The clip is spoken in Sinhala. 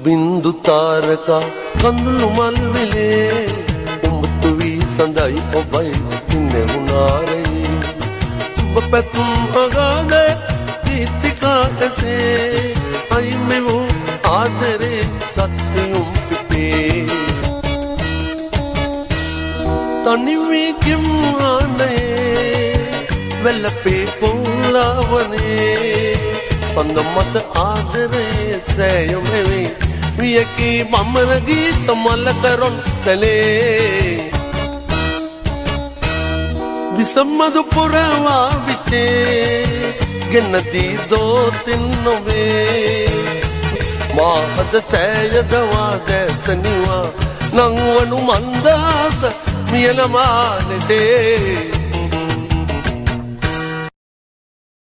බින්දු තාරකා කඳුළු මල් විලේ උඹතු වී සඳයි ඔබයි ඉන්නේ උනාරේ සුබ පැතුම් අගානේ ගීතිකා ඇසේ අයි මෙවෝ ආදරේ රත්නියුම් පිපේ තනිවී කිම්මානේ වෙලපේ පොළවනේ සඳ මත ආදරේ සෑයොමෙවේ වියකී මමර ගීත මල කරොන් සැලේ විසම්මදු පුරවා විතේ ගෙනදී දෝතින් නොවේ මාහද සෑයදවා දැසනිවා නංවනු මන්දාස මියලමානෙටේ